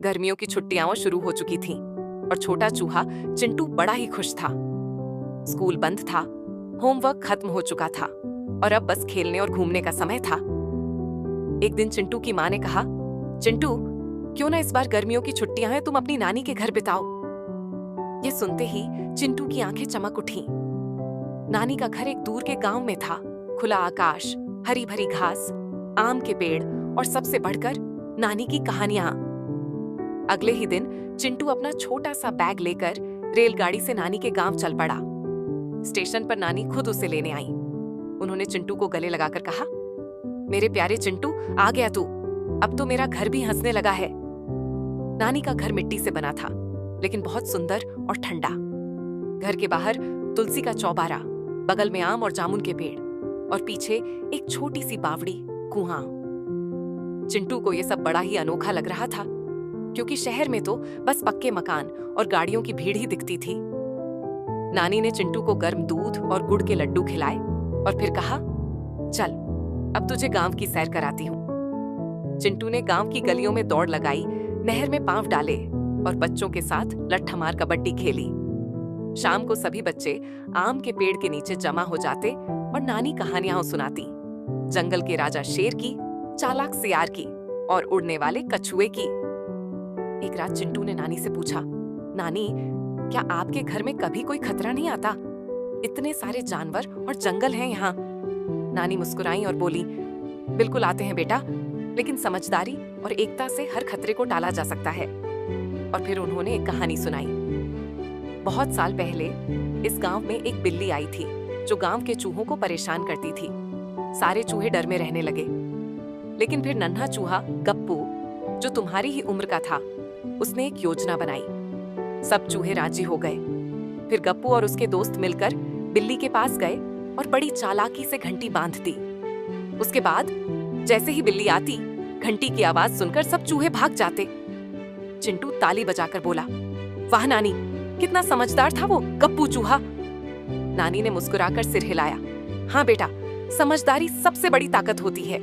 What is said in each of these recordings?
गर्मियों की छुट्टियां शुरू हो चुकी थीं और छोटा चूहा चिंटू बड़ा ही खुश था। स्कूल बंद था, होमवर्क खत्म हो चुका था और अब बस खेलने और घूमने का समय था। एक दिन चिंटू की माँ ने कहा, चिंटू, क्यों ना इस बार गर्मियों की छुट्टियां हैं, तुम अपनी नानी के घर बिताओ। ये सुनते ही चिंटू की आंखें चमक उठी। नानी का घर एक दूर के गांव में था। खुला आकाश, हरी भरी घास, आम के पेड़ और सबसे बढ़कर नानी की कहानियां। अगले ही दिन चिंटू अपना छोटा सा बैग लेकर रेलगाड़ी से नानी के गांव चल पड़ा। स्टेशन पर नानी खुद उसे लेने आई। उन्होंने चिंटू को गले लगाकर कहा, मेरे प्यारे चिंटू, आ गया तू। अब तो मेरा घर भी हंसने लगा है। नानी का घर मिट्टी से बना था, लेकिन बहुत सुंदर और ठंडा। घर के बाहर तुलसी का चौबारा, बगल में आम और जामुन के पेड़ और पीछे एक छोटी सी बावड़ी, कुआं। चिंटू को यह सब बड़ा ही अनोखा लग रहा था, क्योंकि शहर में तो बस पक्के मकान और गाड़ियों की भीड़ ही दिखती थी। नानी ने चिंटू को गर्म दूध और गुड़ के लड्डू खिलाए और फिर कहा, चल अब तुझे गांव की सैर कराती हूँ। चिंटू ने गांव की गलियों में दौड़ लगाई, नहर में पांव डाले और बच्चों के साथ लट्ठमार कबड्डी खेली। शाम को सभी बच्चे आम के पेड़ के नीचे जमा हो जाते और नानी कहानियां सुनाती, जंगल के राजा शेर की, चालाक सियार की और उड़ने वाले कछुए की। एक रात चिंटू ने नानी से पूछा, नानी, क्या आपके घर में कभी कोई खतरा नहीं आता? इतने सारे जानवर और जंगल हैं यहाँ। नानी मुस्कुराई और बोली, बिल्कुल आते हैं बेटा, लेकिन समझदारी और एकता से हर खतरे को टाला जा सकता है। और फिर उन्होंने एक कहानी सुनाई। बहुत साल पहले इस गांव में एक बिल्ली आई थी, जो गांव के चूहों को परेशान करती थी। सारे चूहे डर में रहने लगे, लेकिन फिर नन्हा चूहा गप्पू, जो तुम्हारी ही उम्र का था, उसने एक योजना बनाई। सब चूहे राजी हो गए। फिर गप्पू और उसके दोस्त मिलकर बिल्ली के पास गए और बड़ी चालाकी से घंटी बांध दी। उसके बाद जैसे ही बिल्ली आती, घंटी की आवाज सुनकर सब चूहे भाग जाते। चिंटू ताली बजाकर बोला, वाह नानी, कितना समझदार था वो गप्पू चूहा। नानी ने मुस्कुराकर सिर हिलाया, हाँ बेटा, समझदारी सबसे बड़ी ताकत होती है।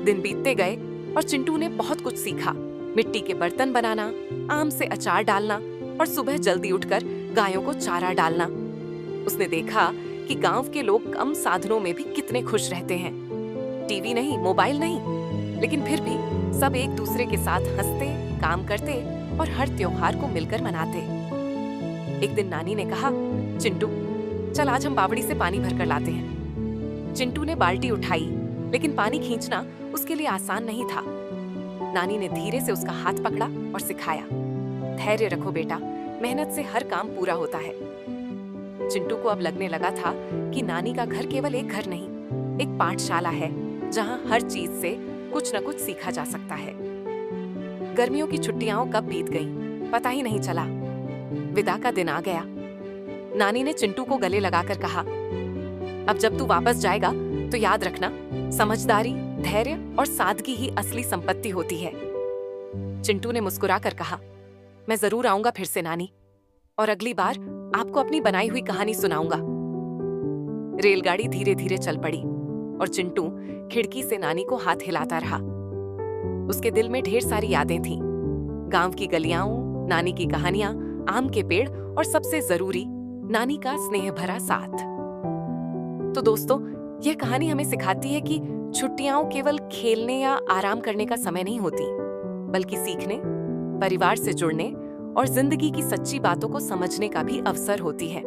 दिन बीतते गए और चिंटू ने बहुत कुछ सीखा। मिट्टी के बर्तन बनाना, आम से अचार डालना और सुबह जल्दी उठकर गायों को चारा डालना। उसने देखा कि गांव के लोग कम साधनों में भी कितने खुश रहते हैं। टीवी नहीं, मोबाइल नहीं, लेकिन फिर भी सब एक दूसरे के साथ हंसते, काम करते और हर त्योहार को मिलकर मनाते। एक दिन नानी ने कहा, चिंटू, चल आज हम बावड़ी से पानी भरकर लाते हैं। चिंटू ने बाल्टी उठाई, लेकिन पानी खींचना उसके लिए आसान नहीं था। नानी ने धीरे से उसका हाथ पकड़ा और सिखाया, धैर्य रखो बेटा, मेहनत से हर काम पूरा होता है। चिंटू को अब लगने लगा था कि नानी का घर केवल एक घर नहीं, एक पाठशाला है, जहां हर चीज से कुछ न कुछ सीखा जा सकता है। गर्मियों की छुट्टियां कब बीत गईं, पता ही नहीं चला। विदा का दिन आ गया। नानी ने चिंटू को गले लगाकर कहा, अब जब तू वापस जाएगा तो याद रखना, समझदारी, धैर्य और सादगी ही असली संपत्ति होती है। चिंटू ने मुस्कुराकर कहा, मैं जरूर आऊंगा फिर से नानी, और अगली बार आपको अपनी बनाई हुई कहानी सुनाऊंगा। रेलगाड़ी धीरे धीरे चल पड़ी और चिंटू खिड़की से नानी को हाथ हिलाता रहा। उसके दिल में ढेर सारी यादें थीं, गांव की गलियां, नानी की कहानियां, आम के पेड़ और सबसे जरूरी, नानी का स्नेह भरा साथ। तो दोस्तों, यह कहानी हमें सिखाती है कि छुट्टियां केवल खेलने या आराम करने का समय नहीं होती, बल्कि सीखने, परिवार से जुड़ने और जिंदगी की सच्ची बातों को समझने का भी अवसर होती है।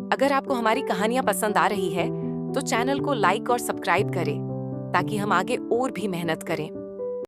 अगर आपको हमारी कहानियां पसंद आ रही है, तो चैनल को लाइक और सब्सक्राइब करें, ताकि हम आगे और भी मेहनत करें